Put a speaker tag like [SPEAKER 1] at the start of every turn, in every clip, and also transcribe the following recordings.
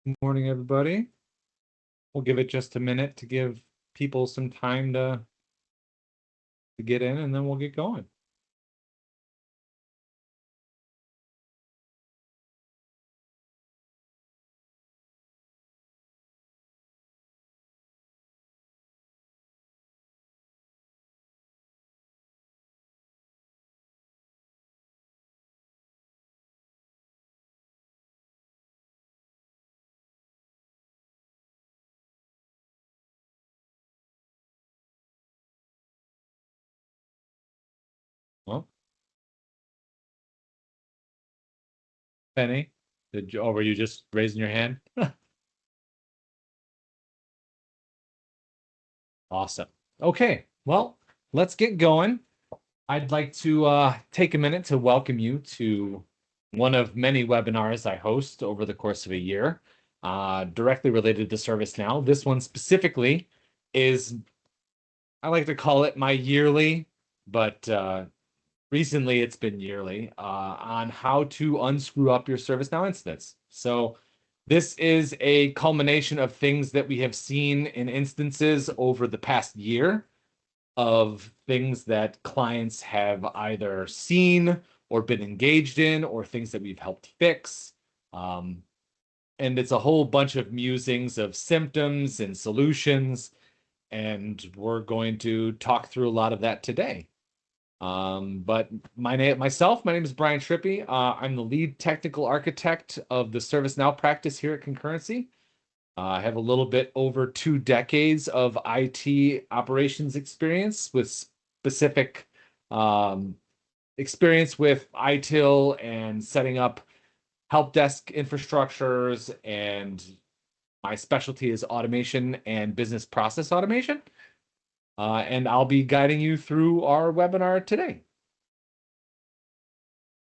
[SPEAKER 1] Good morning, everybody. We'll give it just a minute to give people some time to get in, and then we'll get going. Well, Penny, were you just raising your hand? Awesome. Okay, well, let's get going. I'd like to take a minute to welcome you to one of many webinars I host over the course of a year, directly related to ServiceNow. This one specifically is, I like to call it my yearly, but recently it's been yearly, on how to unscrew up your ServiceNow instance. So this is a culmination of things that we have seen in instances over the past year of things that clients have either seen or been engaged in, or things that we've helped fix. And it's a whole bunch of musings of symptoms and solutions, and we're going to talk through a lot of that today. But my name is Brian Trippi. I'm the lead technical architect of the ServiceNow practice here at Concurrency. I have a little bit over 2 decades of IT operations experience, with specific experience with ITIL and setting up help desk infrastructures, and my specialty is automation and business process automation. And I'll be guiding you through our webinar today.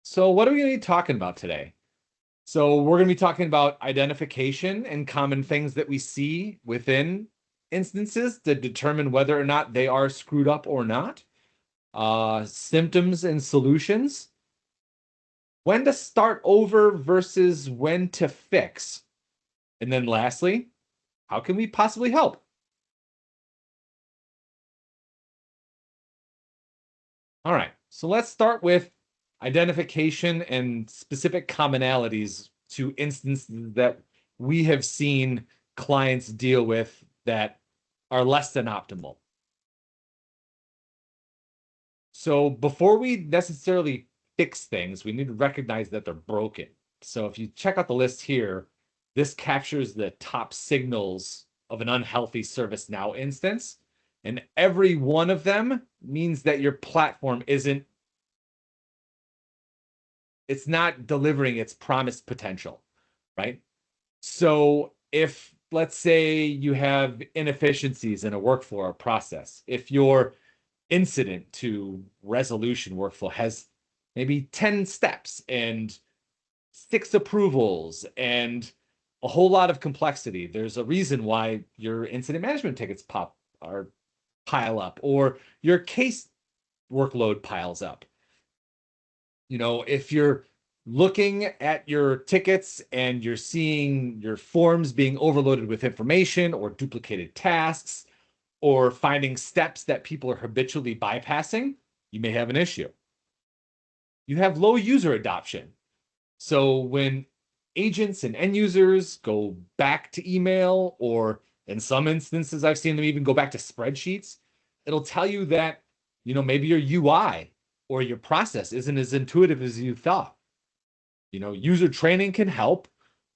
[SPEAKER 1] So what are we going to be talking about today? So we're going to be talking about identification and common things that we see within instances to determine whether or not they are screwed up or not. Symptoms and solutions. When to start over versus when to fix. And then lastly, how can we possibly help? All right, so let's start with identification and specific commonalities to instances that we have seen clients deal with that are less than optimal. So before we necessarily fix things, we need to recognize that they're broken. So if you check out the list here, this captures the top signals of an unhealthy ServiceNow instance. And every one of them means that your platform it's not delivering its promised potential, right? So if, let's say, you have inefficiencies in a workflow or process, if your incident to resolution workflow has maybe 10 steps and 6 approvals and a whole lot of complexity, there's a reason why your incident management tickets pile up, or your case workload piles up. If you're looking at your tickets and you're seeing your forms being overloaded with information or duplicated tasks, or finding steps that people are habitually bypassing, you may have an issue. You have low user adoption. So when agents and end users go back to email, or in some instances, I've seen them even go back to spreadsheets, it'll tell you that, maybe your UI or your process isn't as intuitive as you thought. User training can help,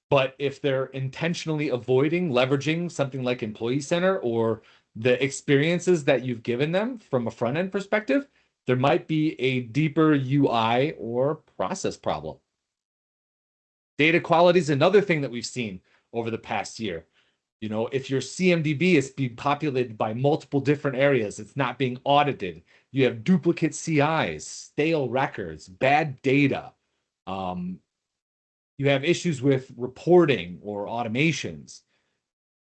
[SPEAKER 1] but if they're intentionally avoiding leveraging something like Employee Center or the experiences that you've given them from a front-end perspective, there might be a deeper UI or process problem. Data quality is another thing that we've seen over the past year. If your CMDB is being populated by multiple different areas, it's not being audited. You have duplicate CIs, stale records, bad data. You have issues with reporting or automations.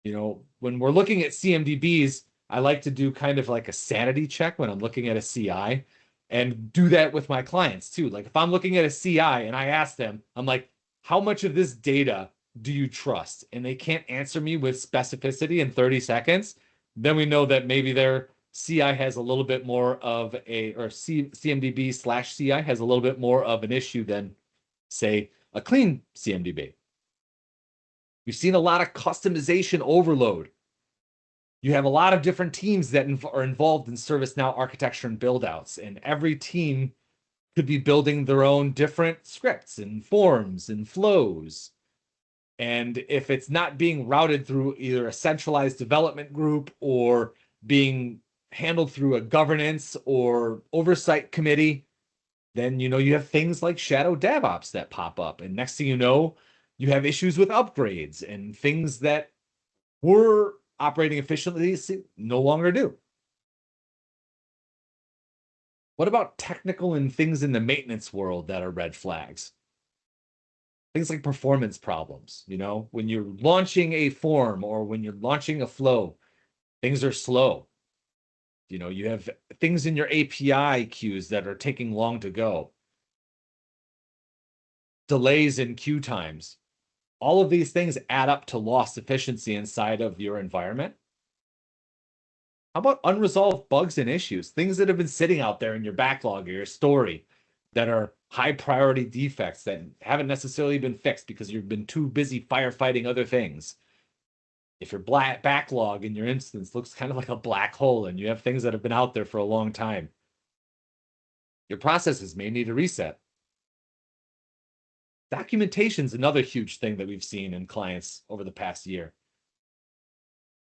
[SPEAKER 1] When we're looking at CMDBs, I like to do kind of like a sanity check when I'm looking at a CI, and do that with my clients too. Like if I'm looking at a CI and I ask them, I'm like, how much of this data do you trust? And they can't answer me with specificity in 30 seconds, then we know that maybe their CI has a little bit more of a, or CMDB/CI has a little bit more of an issue than, say, a clean CMDB. We've seen a lot of customization overload. You have a lot of different teams that are involved in ServiceNow architecture and build-outs, and every team could be building their own different scripts and forms and flows. And if it's not being routed through either a centralized development group or being handled through a governance or oversight committee, then you have things like shadow DevOps that pop up. And next thing you know, you have issues with upgrades and things that were operating efficiently no longer do. What about technical and things in the maintenance world that are red flags? Things like performance problems, when you're launching a form or when you're launching a flow, things are slow. You have things in your API queues that are taking long to go. Delays in queue times. All of these things add up to lost efficiency inside of your environment. How about unresolved bugs and issues? Things that have been sitting out there in your backlog or your story that are high priority defects that haven't necessarily been fixed because you've been too busy firefighting other things. If your backlog in your instance looks kind of like a black hole and you have things that have been out there for a long time, your processes may need a reset. Documentation is another huge thing that we've seen in clients over the past year.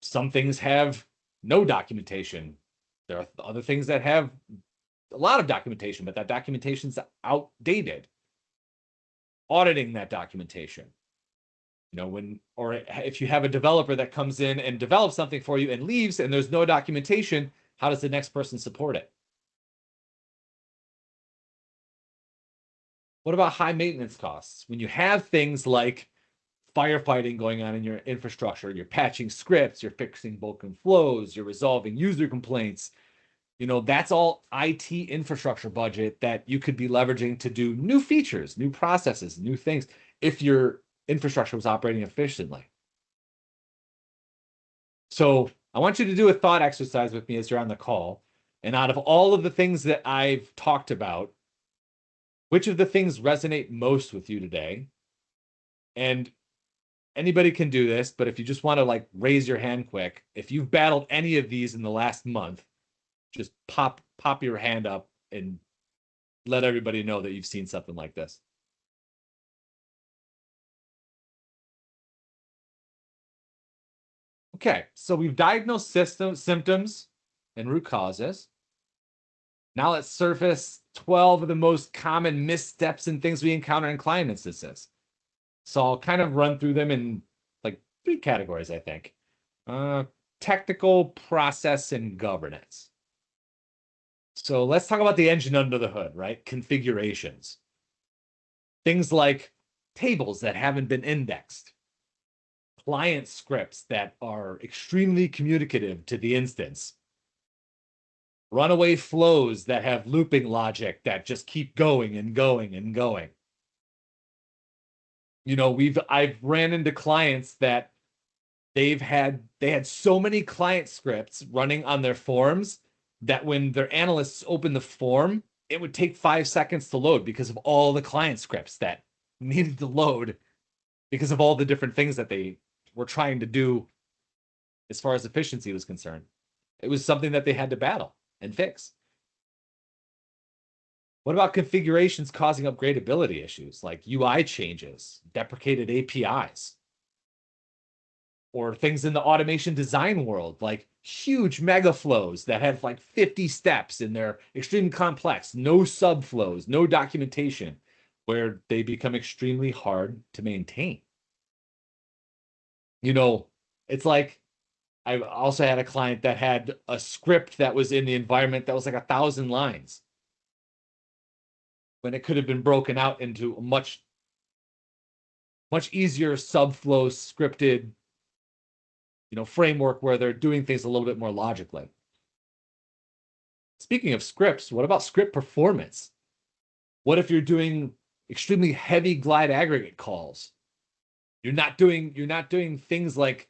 [SPEAKER 1] Some things have no documentation. There are other things that have a lot of documentation, but that documentation's outdated. Auditing that documentation. Or if you have a developer that comes in and develops something for you and leaves and there's no documentation, how does the next person support it? What about high maintenance costs? When you have things like firefighting going on in your infrastructure, you're patching scripts, you're fixing broken flows, you're resolving user complaints, that's all IT infrastructure budget that you could be leveraging to do new features, new processes, new things, if your infrastructure was operating efficiently. So I want you to do a thought exercise with me as you're on the call. And out of all of the things that I've talked about, which of the things resonate most with you today? And anybody can do this, but if you just want to raise your hand quick, if you've battled any of these in the last month, just pop your hand up and let everybody know that you've seen something like this. Okay, so we've diagnosed symptoms and root causes. Now let's surface 12 of the most common missteps and things we encounter in client instances. So I'll kind of run through them in 3 categories, I think. Technical, process, and governance. So let's talk about the engine under the hood, right? Configurations. Things like tables that haven't been indexed, client scripts that are extremely communicative to the instance, runaway flows that have looping logic that just keep going and going and going. I've ran into clients that they had so many client scripts running on their forms that when their analysts opened the form, it would take 5 seconds to load because of all the client scripts that needed to load because of all the different things that they were trying to do as far as efficiency was concerned. It was something that they had to battle and fix. What about configurations causing upgradability issues like UI changes, deprecated APIs, or things in the automation design world like huge mega flows that have 50 steps and they're extremely complex, no subflows, no documentation, where they become extremely hard to maintain. It's like I also had a client that had a script that was in the environment that was 1,000 lines when it could have been broken out into a much easier subflow scripted framework where they're doing things a little bit more logically. Speaking of scripts, what about script performance? What if you're doing extremely heavy glide aggregate calls You're not doing things like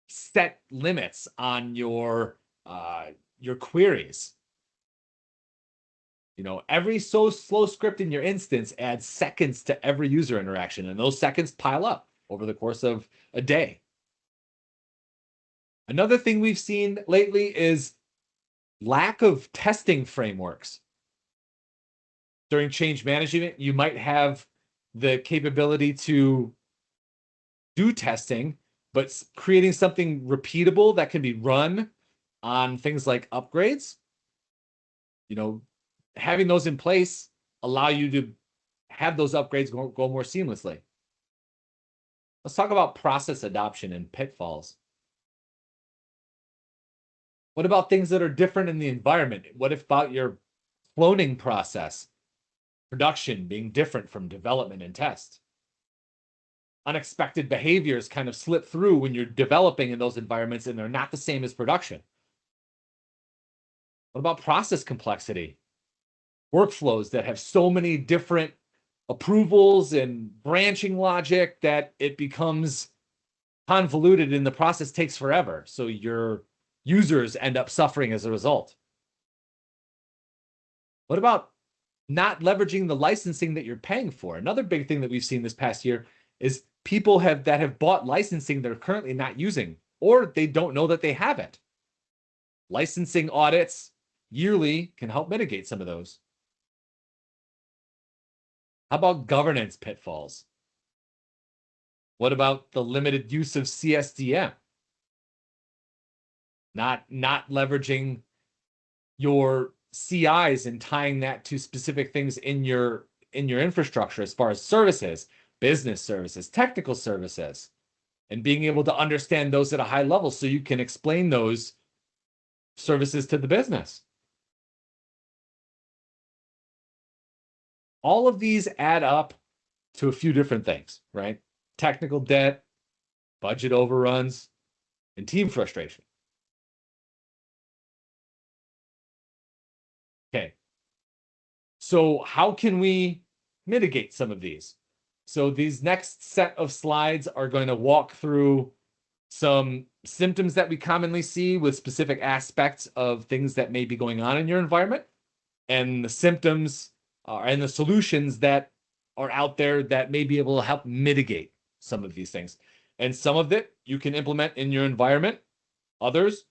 [SPEAKER 1] set limits on your queries. Every slow script in your instance adds seconds to every user interaction, and those seconds pile up over the course of a day. Another thing we've seen lately is lack of testing frameworks. During change management, you might have the capability to do testing, but creating something repeatable that can be run on things like upgrades, having those in place allow you to have those upgrades go more seamlessly. Let's talk about process adoption and pitfalls. What about things that are different in the environment? What about your cloning process? Production being different from development and test. Unexpected behaviors kind of slip through when you're developing in those environments and they're not the same as production. What about process complexity? Workflows that have so many different approvals and branching logic that it becomes convoluted and the process takes forever. So your users end up suffering as a result. What about not leveraging the licensing that you're paying for? Another big thing that we've seen this past year is people that have bought licensing they're currently not using, or they don't know that they have it. Licensing audits yearly can help mitigate some of those. How about governance pitfalls? What about the limited use of CSDM? Not leveraging your CIs and tying that to specific things in your infrastructure as far as services, business services, technical services, and being able to understand those at a high level so you can explain those services to the business. All of these add up to a few different things, right? Technical debt, budget overruns, and team frustration. Okay. So how can we mitigate some of these? So these next set of slides are going to walk through some symptoms that we commonly see with specific aspects of things that may be going on in your environment, and the symptoms and the solutions that are out there that may be able to help mitigate some of these things. And some of it you can implement in your environment. Others,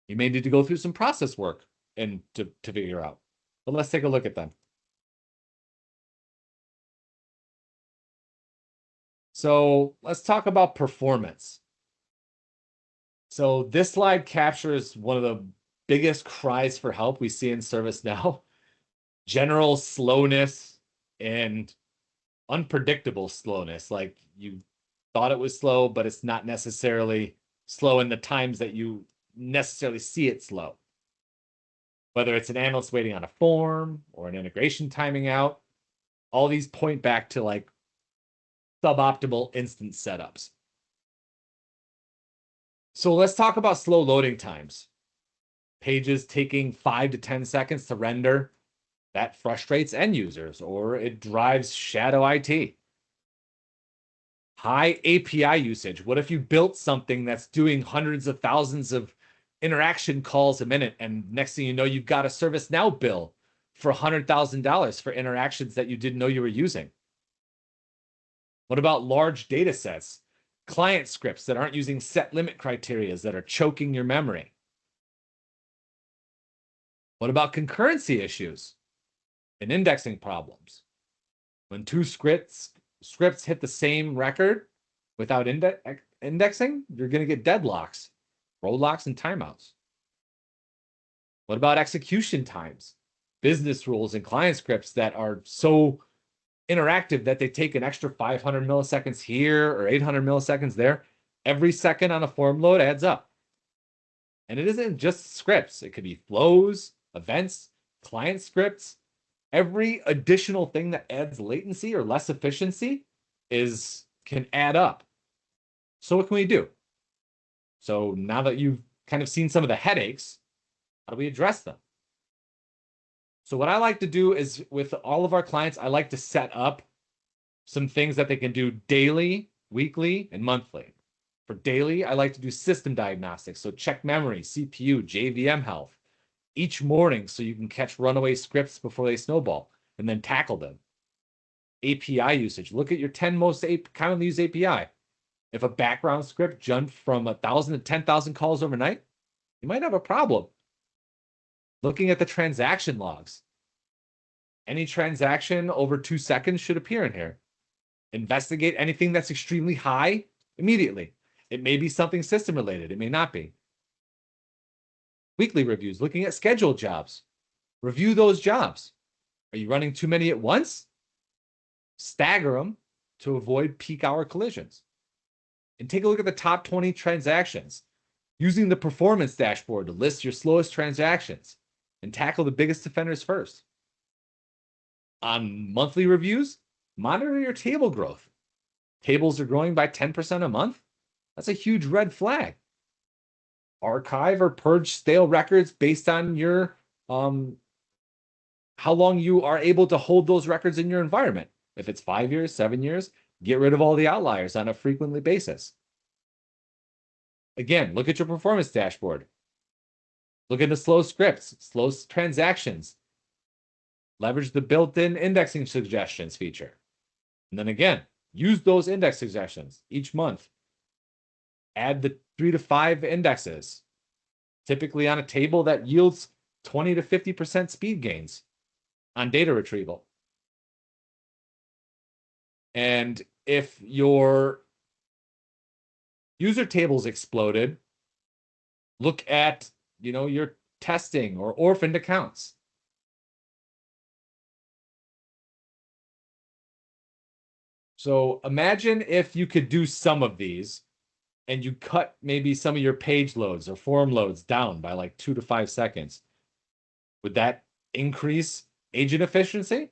[SPEAKER 1] you may need to go through some process work and to figure out. But let's take a look at them. So let's talk about performance. So this slide captures one of the biggest cries for help we see in ServiceNow. General slowness and unpredictable slowness. Like you thought it was slow, but it's not necessarily slow in the times that you necessarily see it slow. Whether it's an analyst waiting on a form or an integration timing out, all these point back to like suboptimal instance setups. So let's talk about slow loading times. Pages taking 5 to 10 seconds to render. That frustrates end users, or it drives shadow IT. High API usage. What if you built something that's doing hundreds of thousands of interaction calls a minute, and next thing you know, you've got a ServiceNow bill for $100,000 for interactions that you didn't know you were using? What about large data sets? Client scripts that aren't using set limit criteria that are choking your memory? What about concurrency issues and indexing problems? When two scripts hit the same record without indexing, you're going to get deadlocks, roadblocks, and timeouts. What about execution times? Business rules and client scripts that are so interactive that they take an extra 500 milliseconds here or 800 milliseconds there. Every second on a form load adds up. And it isn't just scripts. It could be flows, events, client scripts. Every additional thing that adds latency or less efficiency can add up. So what can we do? So now that you've kind of seen some of the headaches, how do we address them? So what I like to do is with all of our clients, I like to set up some things that they can do daily, weekly, and monthly. For daily, I like to do system diagnostics. So check memory, CPU, JVM health each morning so you can catch runaway scripts before they snowball and then tackle them. API usage. Look at your 10 most commonly used API. If a background script jumped from 1,000 to 10,000 calls overnight, you might have a problem. Looking at the transaction logs. Any transaction over 2 seconds should appear in here. Investigate anything that's extremely high immediately. It may be something system related. It may not be. Weekly reviews, looking at scheduled jobs. Review those jobs. Are you running too many at once? Stagger them to avoid peak hour collisions. And take a look at the top 20 transactions. Using the performance dashboard to list your slowest transactions and tackle the biggest offenders first. On monthly reviews, monitor your table growth. Tables are growing by 10% a month. That's a huge red flag. Archive or purge stale records based on your how long you are able to hold those records in your environment. If it's 5 years, 7 years, get rid of all the outliers on a frequently basis. Again, look at your performance dashboard. Look at the slow scripts, slow transactions. Leverage the built-in indexing suggestions feature. And then again, use those index suggestions each month. Add the 3 to 5 indexes, typically on a table that yields 20 to 50% speed gains on data retrieval. And if your user tables exploded, look at, your testing or orphaned accounts. So imagine if you could do some of these and you cut maybe some of your page loads or form loads down by like 2 to 5 seconds. Would that increase agent efficiency?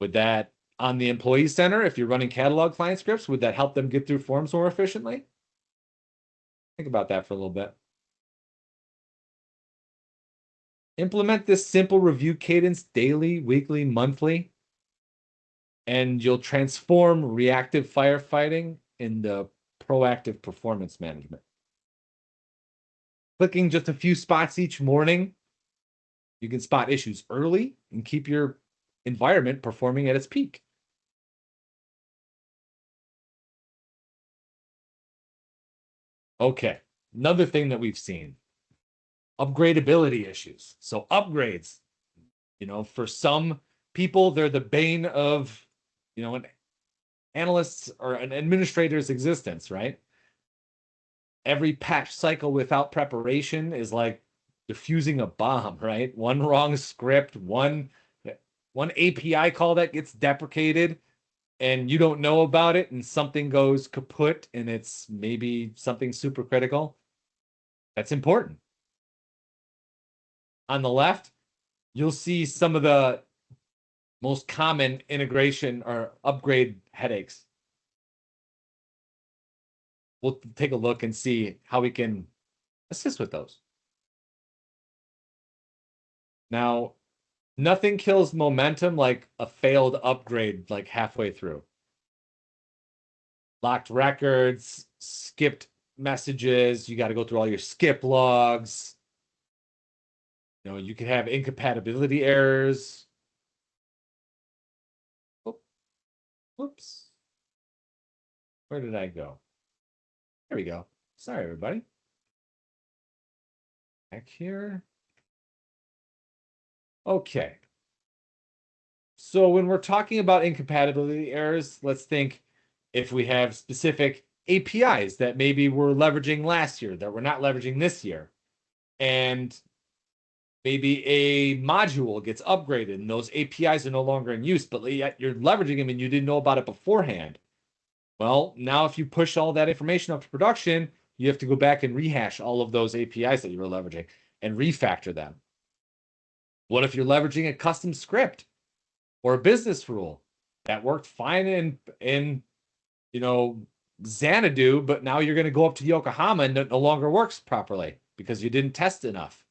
[SPEAKER 1] Would that, on the employee center, if you're running catalog client scripts, would that help them get through forms more efficiently? Think about that for a little bit. Implement this simple review cadence daily, weekly, monthly, and you'll transform reactive firefighting into proactive performance management. Clicking just a few spots each morning, you can spot issues early and keep your environment performing at its peak. Okay, another thing that we've seen, upgradability issues. So upgrades, for some people, they're the bane of, an analyst's or an administrator's existence, right? Every patch cycle without preparation is like diffusing a bomb, right? One wrong script, one API call that gets deprecated and you don't know about it and something goes kaput and it's maybe something super critical. That's important. On the left, you'll see some of the most common integration or upgrade headaches. We'll take a look and see how we can assist with those. Now, nothing kills momentum like a failed upgrade like halfway through. Locked records, skipped messages, you got to go through all your skip logs. You could have incompatibility errors. Oh, whoops. Where did I go? There we go. Sorry, everybody. Back here. Okay. So when we're talking about incompatibility errors, let's think if we have specific APIs that maybe we're leveraging last year that we're not leveraging this year. And maybe a module gets upgraded and those APIs are no longer in use, but yet you're leveraging them and you didn't know about it beforehand. Well, now if you push all that information up to production, you have to go back and rehash all of those APIs that you were leveraging and refactor them. What if you're leveraging a custom script or a business rule that worked fine in Xanadu, but now you're going to go up to Yokohama and it no longer works properly because you didn't test enough?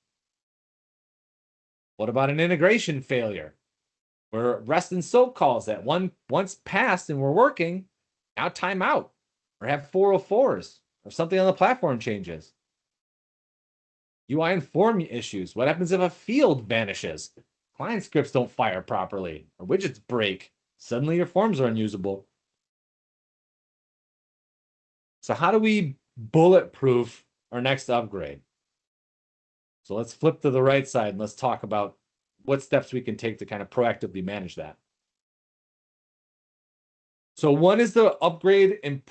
[SPEAKER 1] What about an integration failure? Or rest and soak calls that once passed and we're working, now time out, or have 404s, or something on the platform changes. UI and form issues. What happens if a field vanishes? Client scripts don't fire properly, or widgets break. Suddenly your forms are unusable. So how do we bulletproof our next upgrade? So let's flip to the right side and let's talk about what steps we can take to kind of proactively manage that. So one is the upgrade and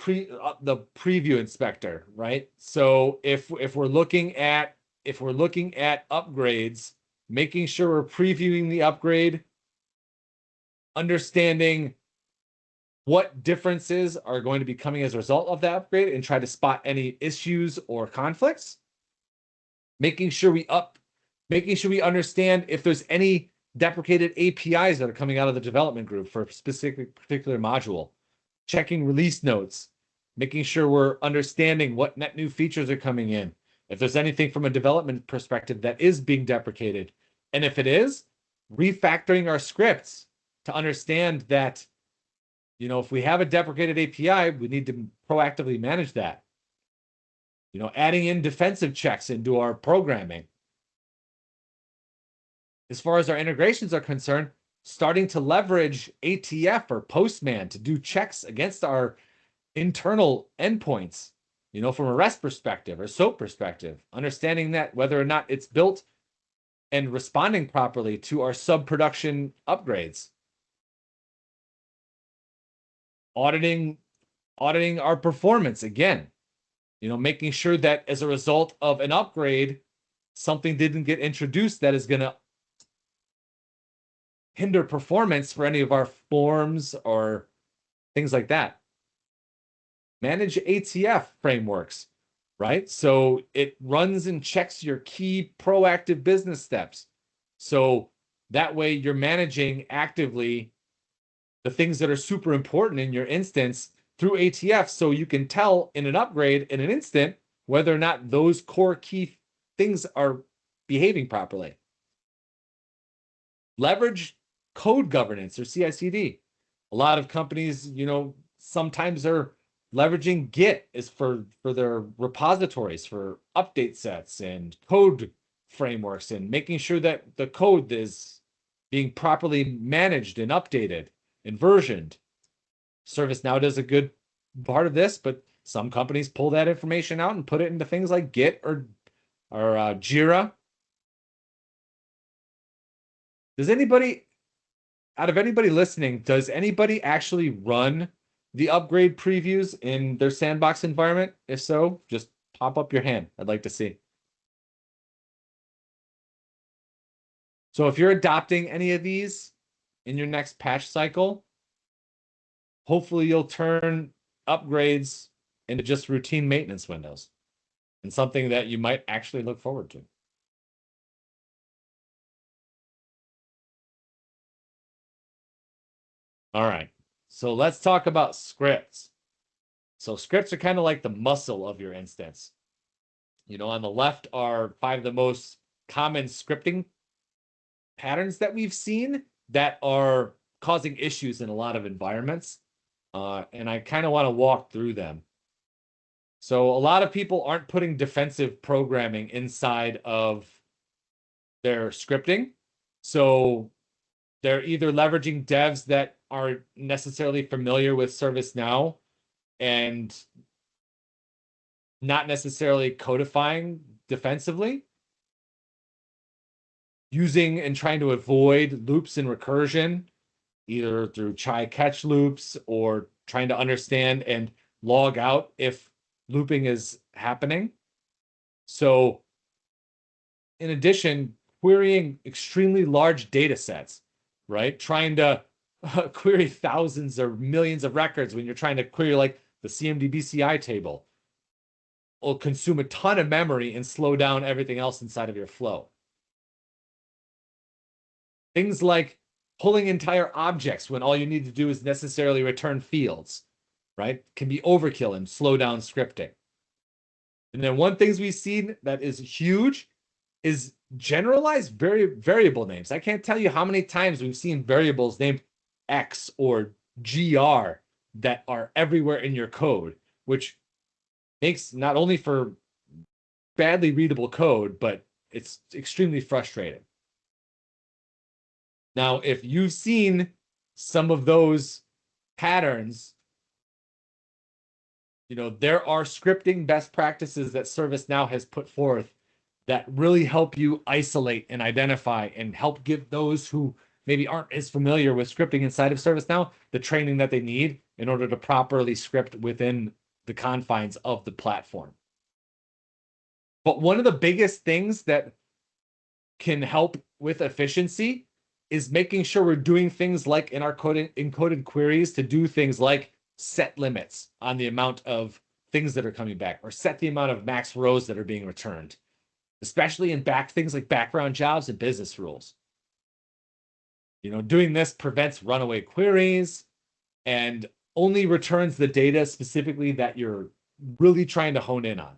[SPEAKER 1] the preview inspector, right? So if we're looking at upgrades, making sure we're previewing the upgrade, understanding what differences are going to be coming as a result of that upgrade, and try to spot any issues or conflicts. Making sure we understand if there's any deprecated APIs that are coming out of the development group for a particular module. Checking release notes, making sure we're understanding what net new features are coming in. If there's anything from a development perspective that is being deprecated, and if it is, refactoring our scripts to understand that, if we have a deprecated API, we need to proactively manage that. Adding in defensive checks into our programming. As far as our integrations are concerned, starting to leverage ATF or Postman to do checks against our internal endpoints, from a REST perspective or SOAP perspective, understanding that whether or not it's built and responding properly to our sub-production upgrades. Auditing our performance again, making sure that as a result of an upgrade, something didn't get introduced that is going to hinder performance for any of our forms or things like that. Manage ATF frameworks, right? So it runs and checks your key proactive business steps. So that way you're managing actively the things that are super important in your instance through ATF, so you can tell in an upgrade in an instant whether or not those core key things are behaving properly. Leverage code governance or CI/CD. A lot of companies, sometimes are leveraging Git is for their repositories for update sets and code frameworks, and making sure that the code is being properly managed and updated and versioned. ServiceNow does a good part of this, but some companies pull that information out and put it into things like Git or Jira. Does anybody, out of anybody listening, does anybody actually run the upgrade previews in their sandbox environment? If so, just pop up your hand. I'd like to see. So if you're adopting any of these in your next patch cycle, hopefully you'll turn upgrades into just routine maintenance windows and something that you might actually look forward to. All right, so let's talk about scripts. So scripts are kind of like the muscle of your instance. On the left are 5 of the most common scripting patterns that we've seen that are causing issues in a lot of environments. And I kind of want to walk through them. So a lot of people aren't putting defensive programming inside of their scripting. So they're either leveraging devs that aren't necessarily familiar with ServiceNow and not necessarily codifying defensively, using and trying to avoid loops and recursion, either through try catch loops or trying to understand and log out if looping is happening. So in addition, querying extremely large data sets, right? Trying to query thousands or millions of records when you're trying to query like the CMDB/CI table will consume a ton of memory and slow down everything else inside of your flow. Things like pulling entire objects when all you need to do is necessarily return fields, right? Can be overkill and slow down scripting. And then one thing we've seen that is huge is generalized variable names. I can't tell you how many times we've seen variables named X or GR that are everywhere in your code, which makes not only for badly readable code, but it's extremely frustrating. Now, if you've seen some of those patterns, there are scripting best practices that ServiceNow has put forth that really help you isolate and identify and help give those who maybe aren't as familiar with scripting inside of ServiceNow the training that they need in order to properly script within the confines of the platform. But one of the biggest things that can help with efficiency is making sure we're doing things like in our encoded queries to do things like set limits on the amount of things that are coming back or set the amount of max rows that are being returned, especially in things like background jobs and business rules. Doing this prevents runaway queries and only returns the data specifically that you're really trying to hone in on.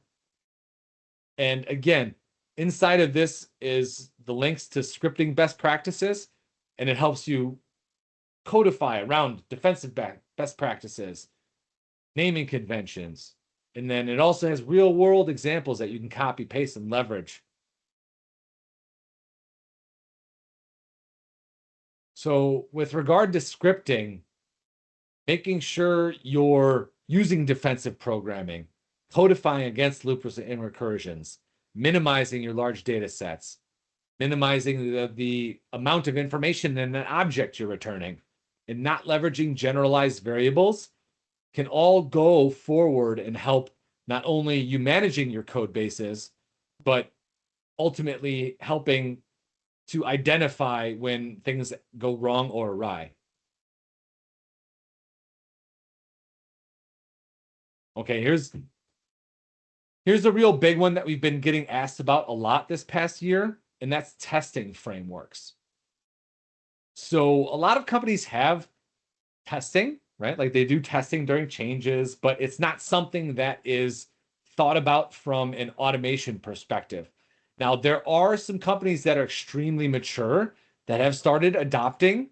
[SPEAKER 1] And again, inside of this is the links to scripting best practices, and it helps you codify around defensive best practices, naming conventions, and then it also has real world examples that you can copy, paste, and leverage. So with regard to scripting, making sure you're using defensive programming, codifying against loops and recursions, minimizing your large data sets, minimizing the amount of information in an object you're returning, and not leveraging generalized variables can all go forward and help not only you managing your code bases, but ultimately helping to identify when things go wrong or awry. Okay, here's a real big one that we've been getting asked about a lot this past year, and that's testing frameworks. So a lot of companies have testing, right? Like they do testing during changes, but it's not something that is thought about from an automation perspective. Now, there are some companies that are extremely mature that have started adopting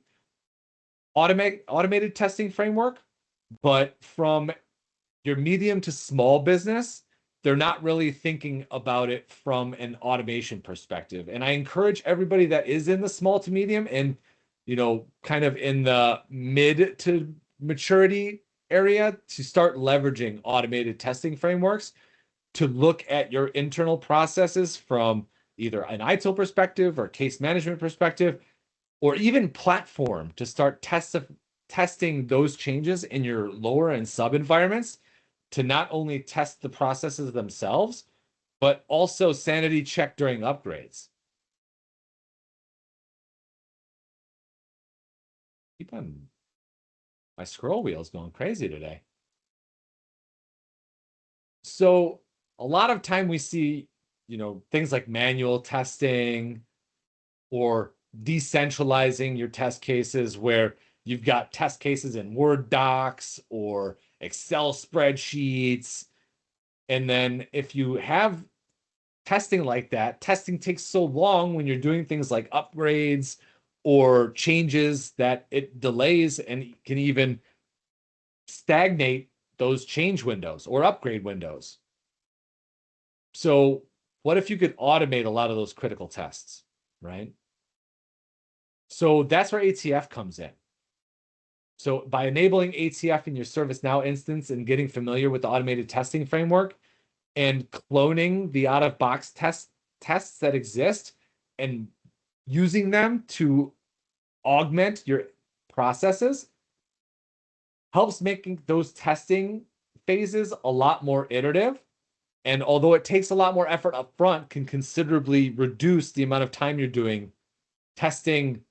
[SPEAKER 1] automated testing framework, but from your medium to small business, they're not really thinking about it from an automation perspective. And I encourage everybody that is in the small to medium and, kind of in the mid to maturity area to start leveraging automated testing frameworks to look at your internal processes from either an ITIL perspective or case management perspective, or even platform to start testing those changes in your lower and sub environments to not only test the processes themselves, but also sanity check during upgrades. Keep on, my scroll wheel's going crazy today. So a lot of time we see, things like manual testing or decentralizing your test cases where you've got test cases in Word docs or Excel spreadsheets. And then if you have testing like that, testing takes so long when you're doing things like upgrades or changes that it delays and can even stagnate those change windows or upgrade windows. So what if you could automate a lot of those critical tests, right? So that's where ATF comes in. So by enabling ATF in your ServiceNow instance and getting familiar with the automated testing framework and cloning the out-of-box tests that exist and using them to augment your processes helps making those testing phases a lot more iterative. And although it takes a lot more effort up front, can considerably reduce the amount of time you're doing testing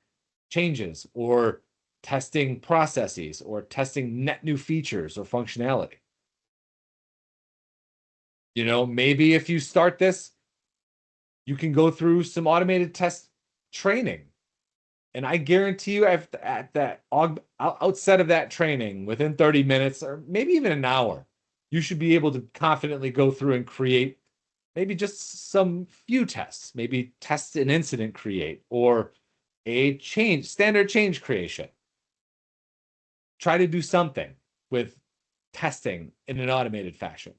[SPEAKER 1] changes or testing processes or testing net new features or functionality. Maybe if you start this, you can go through some automated test training. And I guarantee you at that outside of that training, within 30 minutes or maybe even an hour, you should be able to confidently go through and create maybe just some few tests, maybe test an incident create or a standard change creation. Try to do something with testing in an automated fashion.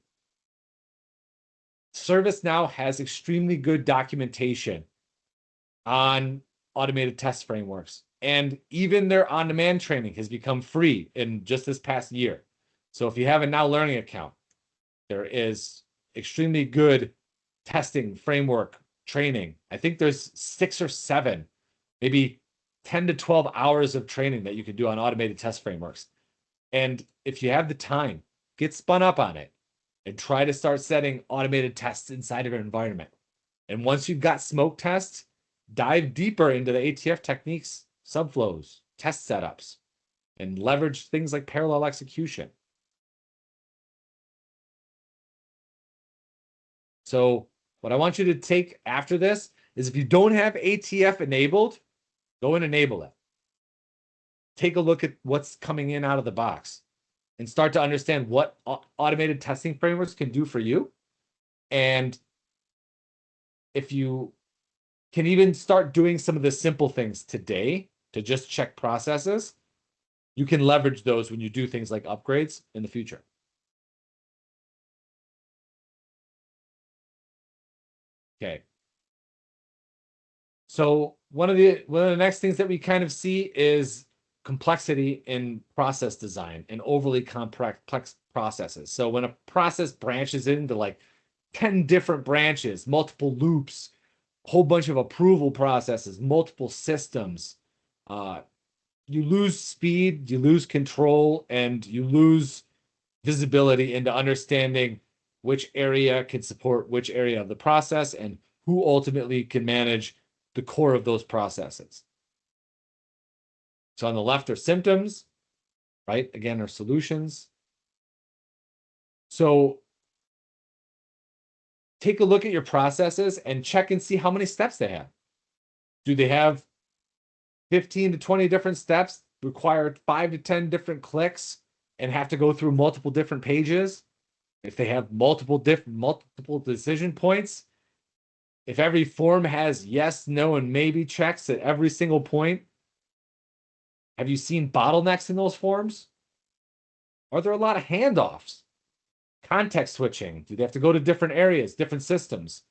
[SPEAKER 1] ServiceNow has extremely good documentation on automated test frameworks. And even their on-demand training has become free in just this past year. So if you have a Now Learning account, there is extremely good testing framework training. I think there's 6 or 7, maybe 10 to 12 hours of training that you can do on automated test frameworks. And if you have the time, get spun up on it and try to start setting automated tests inside of your environment. And once you've got smoke tests, dive deeper into the ATF techniques, subflows, test setups, and leverage things like parallel execution. So what I want you to take after this is if you don't have ATF enabled, go and enable it. Take a look at what's coming in out of the box and start to understand what automated testing frameworks can do for you. And if you can even start doing some of the simple things today to just check processes, you can leverage those when you do things like upgrades in the future. Okay. So one of the next things that we kind of see is complexity in process design and overly complex processes. So when a process branches into like 10 different branches, multiple loops, a whole bunch of approval processes, multiple systems, you lose speed, you lose control, and you lose visibility into understanding which area can support which area of the process and who ultimately can manage the core of those processes. So on the left are symptoms, right? Again, are solutions. So take a look at your processes and check and see how many steps they have. Do they have 15 to 20 different steps, require 5 to 10 different clicks, and have to go through multiple different pages? If they have multiple decision points, if every form has yes, no, and maybe checks at every single point, have you seen bottlenecks in those forms? Are there a lot of handoffs? Context switching? Do they have to go to different areas, different systems?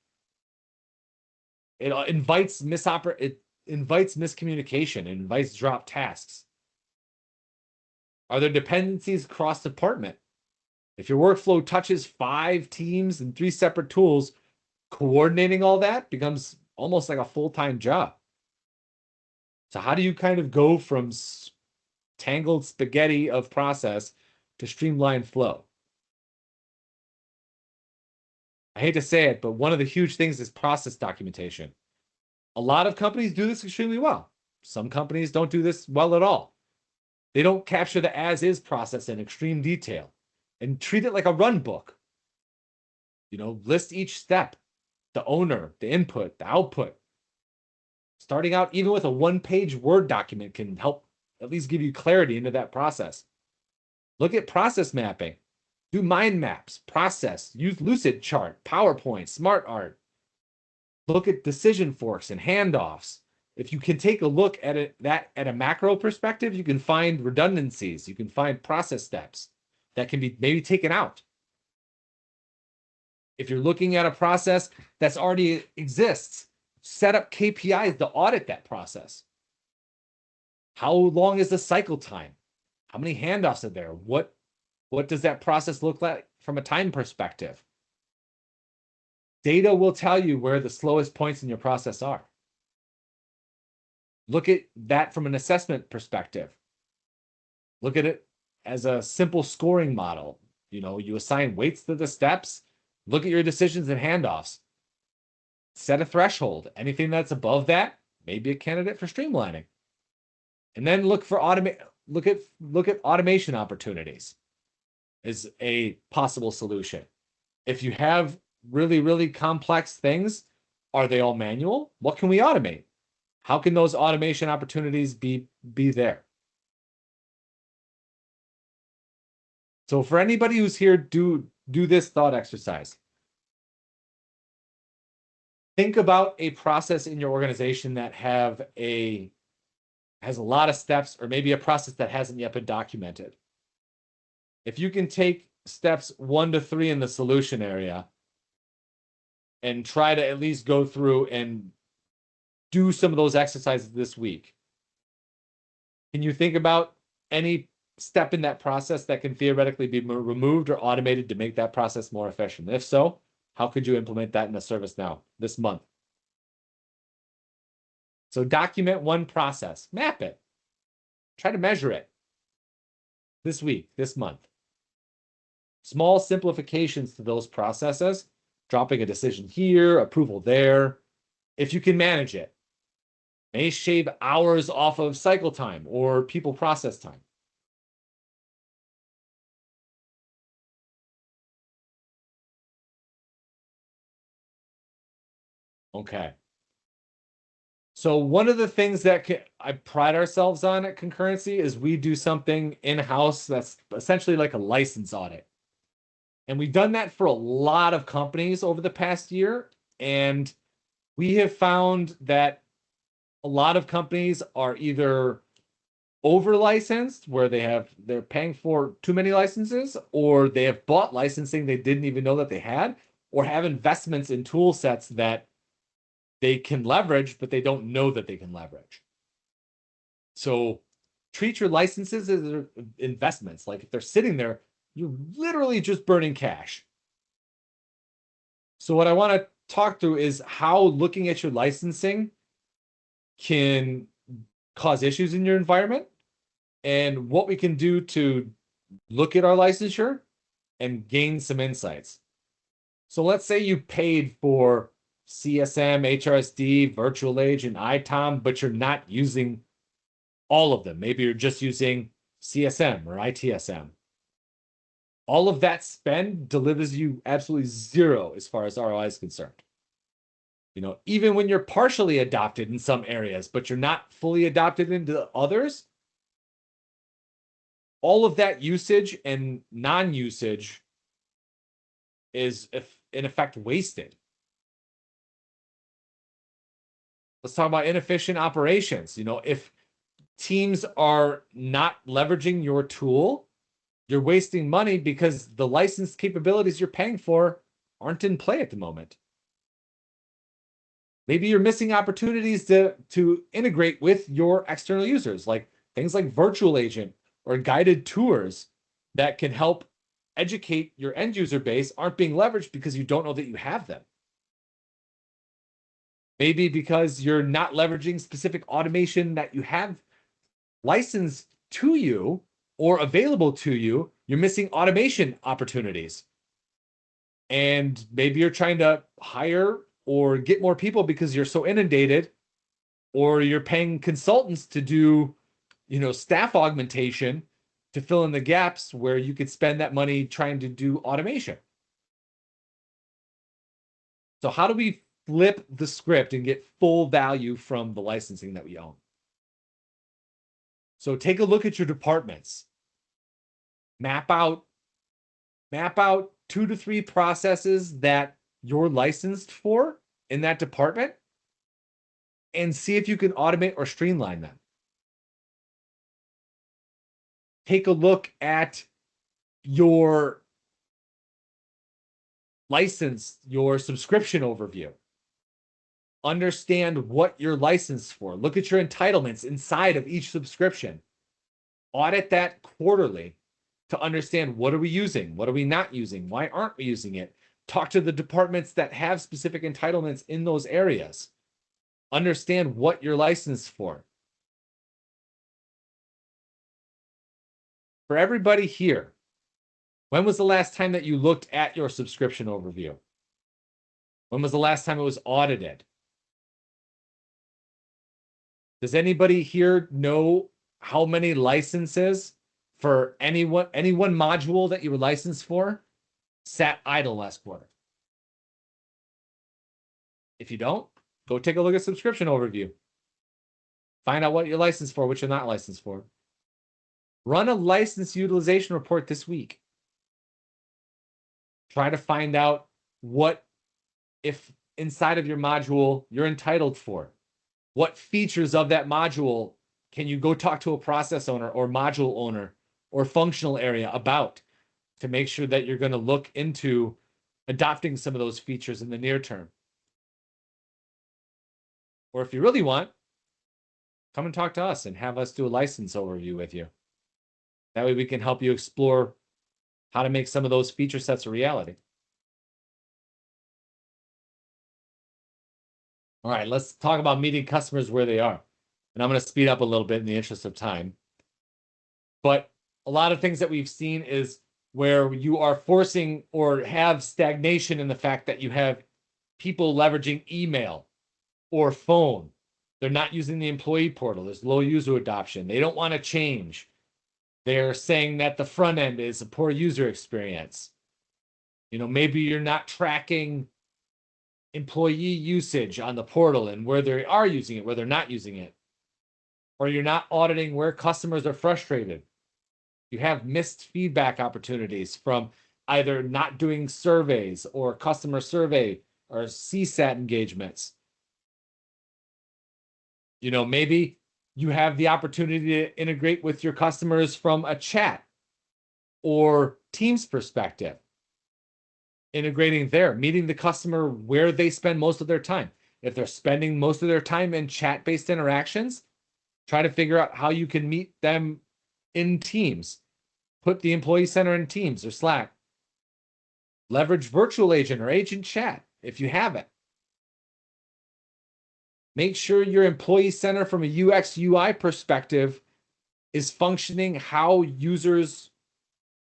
[SPEAKER 1] It invites miscommunication, it invites drop tasks. Are there dependencies cross department? If your workflow touches 5 teams and 3 separate tools, coordinating all that becomes almost like a full-time job. So how do you kind of go from tangled spaghetti of process to streamlined flow? I hate to say it, but one of the huge things is process documentation. A lot of companies do this extremely well. Some companies don't do this well at all. They don't capture the as-is process in extreme detail and treat it like a run book. You know, list each step, the owner, the input, the output. Starting out even with a 1-page Word document can help at least give you clarity into that process. Look at process mapping. Do mind maps, process, use Lucid Chart, PowerPoint, SmartArt. Look at decision forks and handoffs. If you can take a look at it at a macro perspective, you can find redundancies, you can find process steps that can be maybe taken out. If you're looking at a process that's already exists, set up KPIs to audit that process. How long is the cycle time? How many handoffs are there? What does that process look like from a time perspective? Data will tell you where the slowest points in your process are. Look at that from an assessment perspective. Look at it as a simple scoring model. You know, you assign weights to the steps, look at your decisions and handoffs. Set a threshold. Anything that's above that may be a candidate for streamlining. And then look for look at automation opportunities is a possible solution. If you have really, really complex things, are they all manual? What can we automate? How can those automation opportunities be there? So for anybody who's here, do this thought exercise. Think about a process in your organization that has a lot of steps, or maybe a process that hasn't yet been documented. If you can take steps 1 to 3 in the solution area and try to at least go through and do some of those exercises this week, can you think about any step in that process that can theoretically be removed or automated to make that process more efficient? If so, how could you implement that in a ServiceNow this month? So document one process, map it, try to measure it this week, this month. Small simplifications to those processes, dropping a decision here, approval there, if you can manage it, may shave hours off of cycle time or people process time. Okay. So one of the things that I pride ourselves on at Concurrency is we do something in-house that's essentially like a license audit. And we've done that for a lot of companies over the past year. And we have found that a lot of companies are either over licensed, where they're paying for too many licenses, or they have bought licensing they didn't even know that they had, or have investments in tool sets that they can leverage, but they don't know that they can leverage. So treat your licenses as investments. Like if they're sitting there, you're literally just burning cash. So what I want to talk through is how looking at your licensing can cause issues in your environment, and what we can do to look at our licensure and gain some insights. So let's say you paid for CSM, HRSD, Virtual Agent, ITOM, but you're not using all of them. Maybe you're just using CSM or ITSM. All of that spend delivers you absolutely zero as far as ROI is concerned. You know, even when you're partially adopted in some areas, but you're not fully adopted into others, all of that usage and non-usage is in effect wasted. Let's talk about inefficient operations. You know, if teams are not leveraging your tool, you're wasting money because the licensed capabilities you're paying for aren't in play at the moment. Maybe you're missing opportunities to integrate with your external users, like things like Virtual Agent or guided tours that can help educate your end user base aren't being leveraged because you don't know that you have them. Maybe because you're not leveraging specific automation that you have licensed to you or available to you, you're missing automation opportunities. And maybe you're trying to hire or get more people because you're so inundated, or you're paying consultants to do, you know, staff augmentation to fill in the gaps where you could spend that money trying to do automation. So how do we flip the script and get full value from the licensing that we own? So take a look at your departments. Map out 2 to 3 processes that you're licensed for in that department, and see if you can automate or streamline them. Take a look at your license, your subscription overview. Understand what you're licensed for. Look at your entitlements inside of each subscription. Audit that quarterly to understand, what are we using? What are we not using? Why aren't we using it? Talk to the departments that have specific entitlements in those areas. Understand what you're licensed for. For everybody here, when was the last time that you looked at your subscription overview? When was the last time it was audited? Does anybody here know how many licenses for any one module that you were licensed for sat idle last quarter? If you don't, go take a look at subscription overview. Find out what you're licensed for, what you're not licensed for. Run a license utilization report this week. Try to find out what, if inside of your module you're entitled for. What features of that module can you go talk to a process owner or module owner or functional area about to make sure that you're going to look into adopting some of those features in the near term. Or if you really want, come and talk to us and have us do a license overview with you. That way we can help you explore how to make some of those feature sets a reality. All right, let's talk about meeting customers where they are. And I'm going to speed up a little bit in the interest of time. But a lot of things that we've seen is where you are forcing or have stagnation in the fact that you have people leveraging email or phone. They're not using the employee portal. There's low user adoption. They don't want to change. They're saying that the front end is a poor user experience. Maybe you're not tracking employee usage on the portal and where they are using it, where they're not using it. Or you're not auditing where customers are frustrated. You have missed feedback opportunities from either not doing surveys or customer survey or CSAT engagements. Maybe you have the opportunity to integrate with your customers from a chat or Teams perspective. Integrating there, meeting the customer where they spend most of their time. If they're spending most of their time in chat-based interactions, try to figure out how you can meet them in Teams. Put the employee center in Teams or Slack. Leverage virtual agent or agent chat if you have it. Make sure your employee center from a UX UI perspective is functioning how users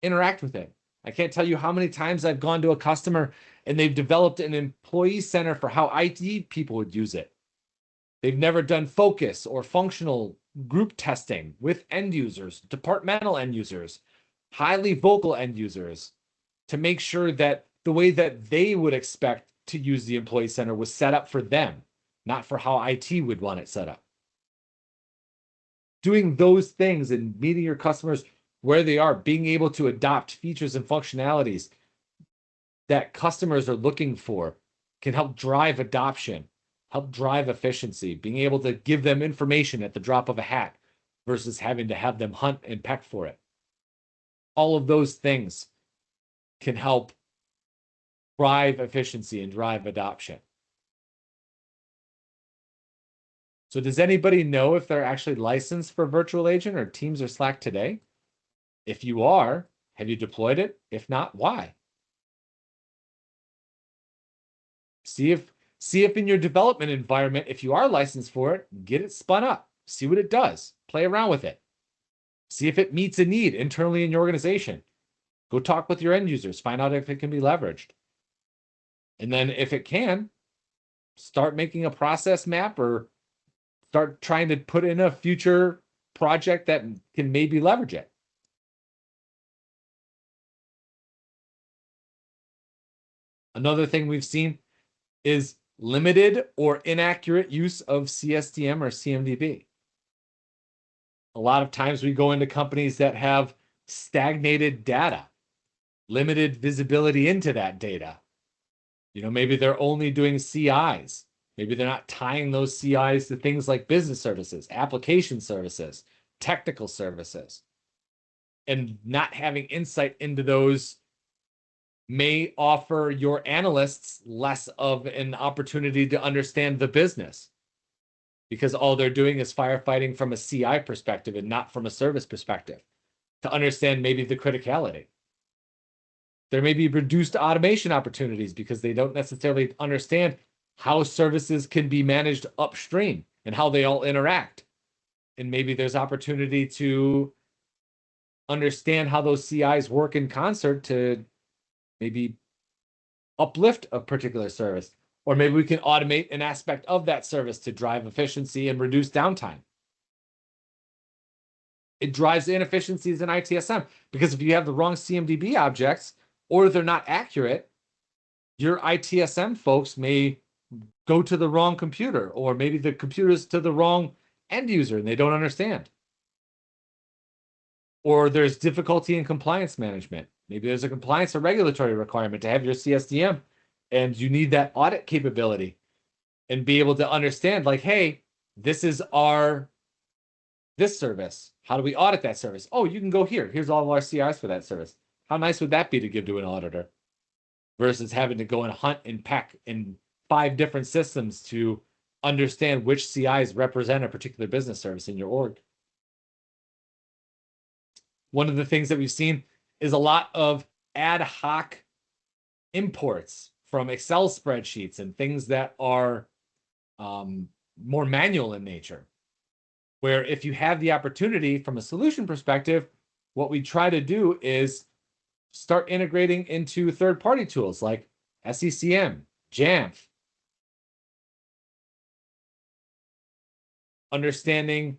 [SPEAKER 1] interact with it. I can't tell you how many times I've gone to a customer and they've developed an employee center for how IT people would use it. They've never done focus or functional group testing with end users, departmental end users, highly vocal end users, to make sure that the way that they would expect to use the employee center was set up for them, not for how IT would want it set up. Doing those things and meeting your customers where they are, being able to adopt features and functionalities that customers are looking for can help drive adoption, help drive efficiency, being able to give them information at the drop of a hat versus having to have them hunt and peck for it. All of those things can help drive efficiency and drive adoption. So does anybody know if they're actually licensed for Virtual Agent or Teams or Slack today? If you are, have you deployed it? If not, why? See if in your development environment, if you are licensed for it, get it spun up. See what it does. Play around with it. See if it meets a need internally in your organization. Go talk with your end users. Find out if it can be leveraged. And then if it can, start making a process map or start trying to put in a future project that can maybe leverage it. Another thing we've seen is limited or inaccurate use of CSDM or CMDB. A lot of times we go into companies that have stagnated data, limited visibility into that data. Maybe they're only doing CIs. Maybe they're not tying those CIs to things like business services, application services, technical services. And not having insight into those may offer your analysts less of an opportunity to understand the business because all they're doing is firefighting from a CI perspective and not from a service perspective to understand maybe the criticality. There may be reduced automation opportunities because they don't necessarily understand how services can be managed upstream and how they all interact. And maybe there's opportunity to understand how those CIs work in concert to maybe uplift a particular service, or maybe we can automate an aspect of that service to drive efficiency and reduce downtime. It drives inefficiencies in ITSM because if you have the wrong CMDB objects or they're not accurate, your ITSM folks may go to the wrong computer, or maybe the computer's to the wrong end user and they don't understand. Or there's difficulty in compliance management. Maybe there's a compliance or regulatory requirement to have your CSDM And you need that audit capability and be able to understand, like, hey, this is this service. How do we audit that service? Oh, you can go here. Here's all of our CIs for that service. How nice would that be to give to an auditor versus having to go and hunt and peck in 5 different systems to understand which CIs represent a particular business service in your org. One of the things that we've seen is a lot of ad hoc imports from Excel spreadsheets and things that are more manual in nature, where if you have the opportunity from a solution perspective, what we try to do is start integrating into third-party tools like SECM, Jamf, understanding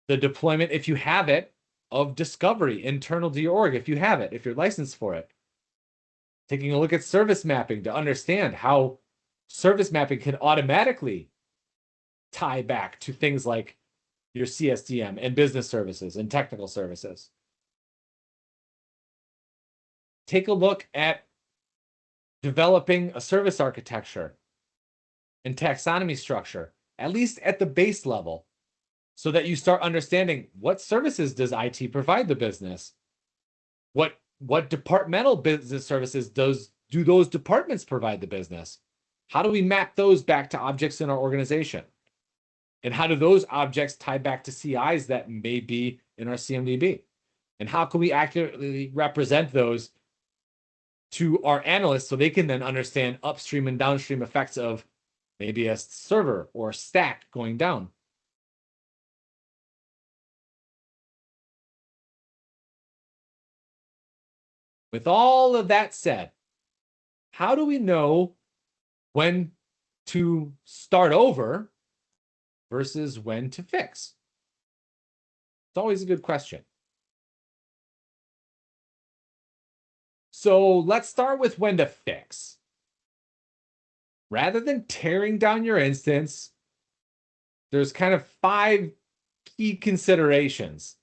[SPEAKER 1] the deployment, if you have it, of discovery internal to your org, if you have it, if you're licensed for it. Taking a look at service mapping to understand how service mapping can automatically tie back to things like your CSDM and business services and technical services. Take a look at developing a service architecture and taxonomy structure, at least at the base level, so that you start understanding what services does IT provide the business? What departmental business services do those departments provide the business? How do we map those back to objects in our organization? And how do those objects tie back to CIs that may be in our CMDB? And how can we accurately represent those to our analysts so they can then understand upstream and downstream effects of maybe a server or a stack going down? With all of that said, how do we know when to start over versus when to fix? It's always a good question. So let's start with when to fix. Rather than tearing down your instance, there's kind of 5 key considerations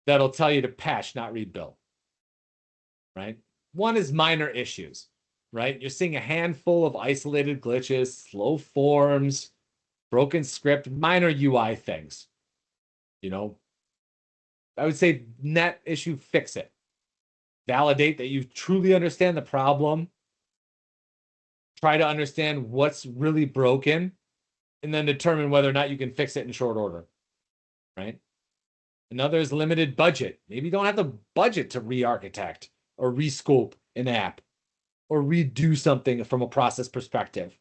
[SPEAKER 1] that'll tell you to patch, not rebuild, right? One is minor issues, right? You're seeing a handful of isolated glitches, slow forms, broken script, minor UI things. You know, I would say net issue, fix it. Validate that you truly understand the problem. Try to understand what's really broken, and then determine whether or not you can fix it in short order, right? Another is limited budget. Maybe you don't have the budget to re-architect or rescope an app or redo something from a process perspective.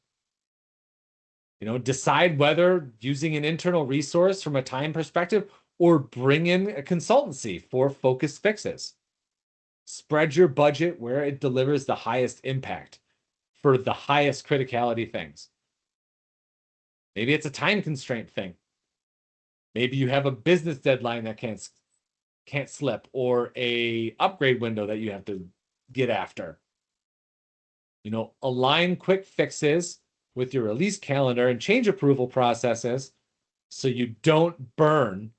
[SPEAKER 1] You know, decide whether using an internal resource from a time perspective or bring in a consultancy for focused fixes. Spread your budget where it delivers the highest impact for the highest criticality things. Maybe it's a time constraint thing. Maybe you have a business deadline that can't slip, or a upgrade window that you have to get after. You know, align quick fixes with your release calendar and change approval processes so you don't burn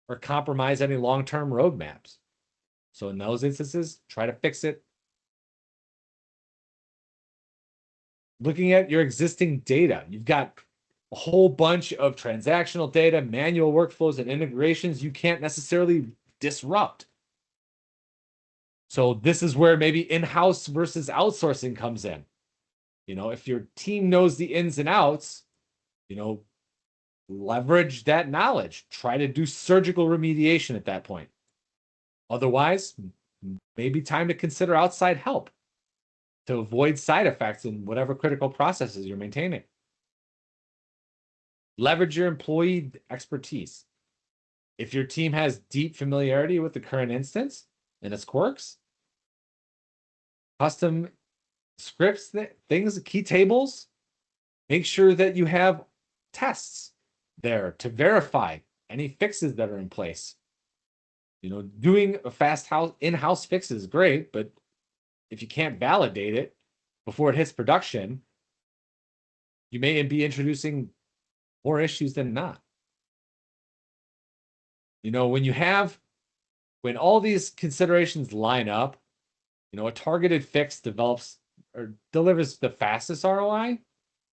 [SPEAKER 1] or compromise any long-term roadmaps. So in those instances, try to fix it. Looking at your existing data, you've got a whole bunch of transactional data, manual workflows, and integrations you can't necessarily disrupt. So this is where maybe in-house versus outsourcing comes in. You know, if your team knows the ins and outs, you know, leverage that knowledge. Try to do surgical remediation at that point. Otherwise, maybe time to consider outside help to avoid side effects in whatever critical processes you're maintaining. Leverage your employee expertise. If your team has deep familiarity with the current instance and its quirks, custom scripts, things, key tables, make sure that you have tests there to verify any fixes that are in place. You know, doing a fast in-house fix is great, but if you can't validate it before it hits production, you may be introducing more issues than not. You know, when all these considerations line up, you know, a targeted fix develops or delivers the fastest ROI,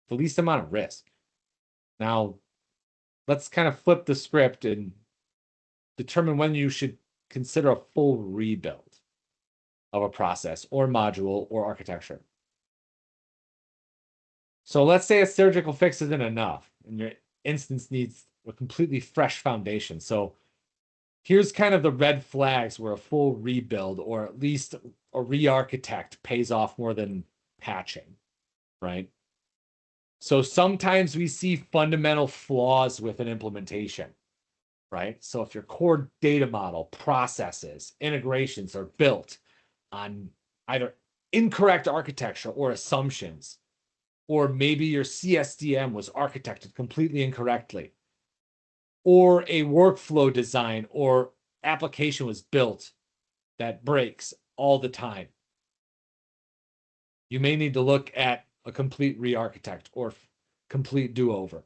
[SPEAKER 1] the least amount of risk. Now, let's kind of flip the script and determine when you should consider a full rebuild of a process or module or architecture. So let's say a surgical fix isn't enough and your instance needs a completely fresh foundation. So here's kind of the red flags where a full rebuild or at least a re-architect pays off more than patching, right? So sometimes we see fundamental flaws with an implementation, right? So if your core data model, processes, integrations are built on either incorrect architecture or assumptions, or maybe your CSDM was architected completely incorrectly, or a workflow design or application was built that breaks all the time, you may need to look at a complete re-architect or complete do-over.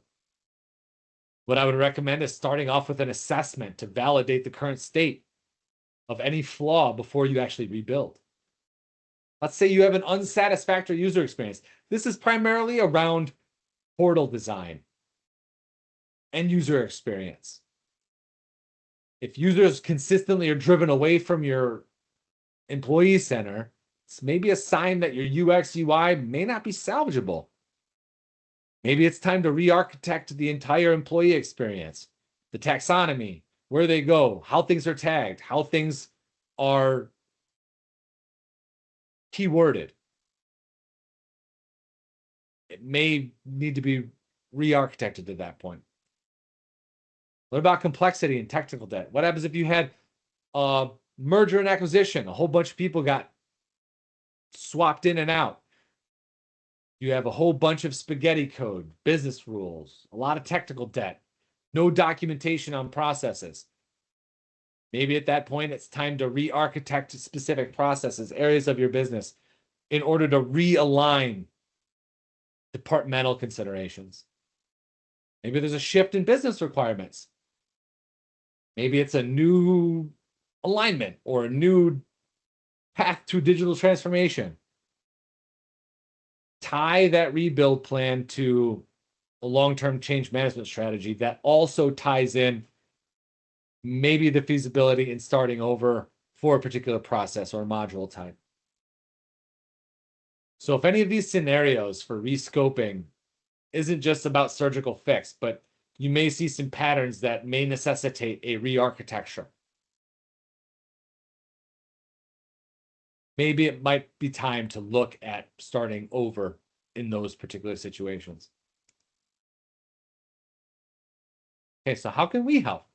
[SPEAKER 1] What I would recommend is starting off with an assessment to validate the current state of any flaw before you actually rebuild. Let's say you have an unsatisfactory user experience. This is primarily around portal design and user experience. If users consistently are driven away from your employee center, it's maybe a sign that your UX UI may not be salvageable. Maybe it's time to re-architect the entire employee experience, the taxonomy, where they go, how things are tagged, how things are keyworded. It may need to be re-architected at that point. What about complexity and technical debt? What happens if you had a merger and acquisition? A whole bunch of people got swapped in and out. You have a whole bunch of spaghetti code, business rules, a lot of technical debt, no documentation on processes. Maybe at that point, it's time to re-architect specific processes, areas of your business, in order to realign departmental considerations. Maybe there's a shift in business requirements. Maybe it's a new alignment or a new path to digital transformation. Tie that rebuild plan to a long-term change management strategy that also ties in maybe the feasibility in starting over for a particular process or module type. So if any of these scenarios for rescoping isn't just about surgical fix, but you may see some patterns that may necessitate a re-architecture. Maybe it might be time to look at starting over in those particular situations. Okay, so how can we help?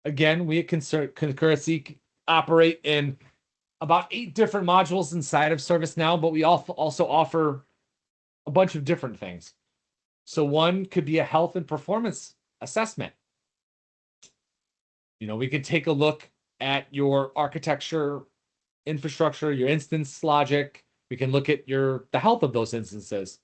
[SPEAKER 1] Again, we at Concurrency operate in about 8 different modules inside of ServiceNow, but we also offer a bunch of different things. So one could be a health and performance assessment. You know, we could take a look at your architecture, infrastructure, your instance logic. We can look at the health of those instances.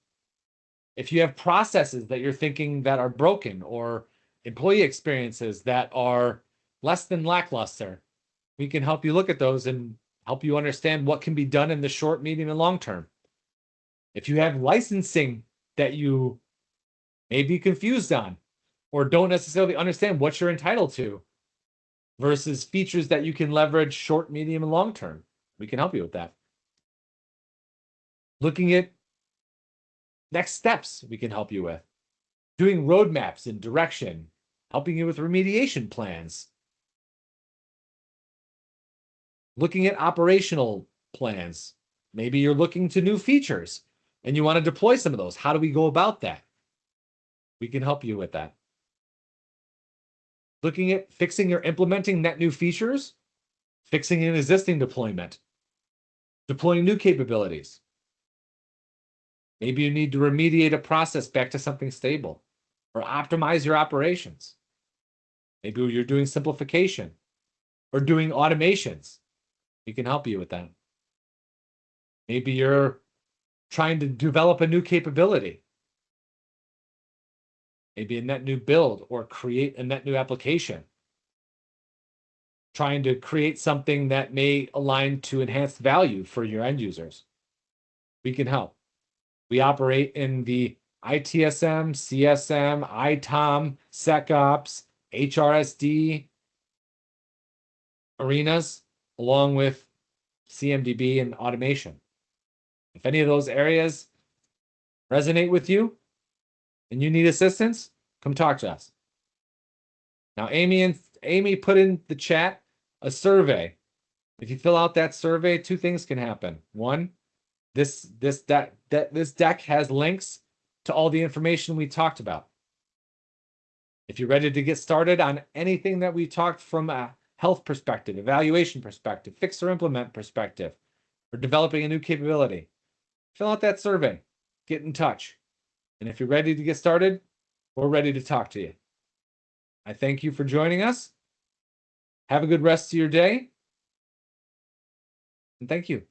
[SPEAKER 1] If you have processes that you're thinking that are broken or employee experiences that are less than lackluster, we can help you look at those and help you understand what can be done in the short, medium, and long term. If you have licensing that you may be confused on or don't necessarily understand what you're entitled to versus features that you can leverage short, medium, and long term, we can help you with that. Looking at next steps, we can help you with. Doing roadmaps and direction, helping you with remediation plans. Looking at operational plans. Maybe you're looking to new features and you want to deploy some of those. How do we go about that? We can help you with that. Looking at fixing or implementing net new features, fixing an existing deployment, deploying new capabilities. Maybe you need to remediate a process back to something stable or optimize your operations. Maybe you're doing simplification or doing automations. We can help you with that. Maybe you're trying to develop a new capability. Maybe a net new build or create a net new application. Trying to create something that may align to enhanced value for your end users. we can help. We operate in the ITSM, CSM, ITOM, SecOps, HRSD arenas, along with CMDB and automation. If any of those areas resonate with you and you need assistance, come talk to us. Now, Amy put in the chat a survey. If you fill out that survey, two things can happen. One, this deck has links to all the information we talked about. If you're ready to get started on anything that we talked from a health perspective, evaluation perspective, fix or implement perspective, or developing a new capability, fill out that survey, get in touch. And if you're ready to get started, we're ready to talk to you. I thank you for joining us. Have a good rest of your day. And thank you.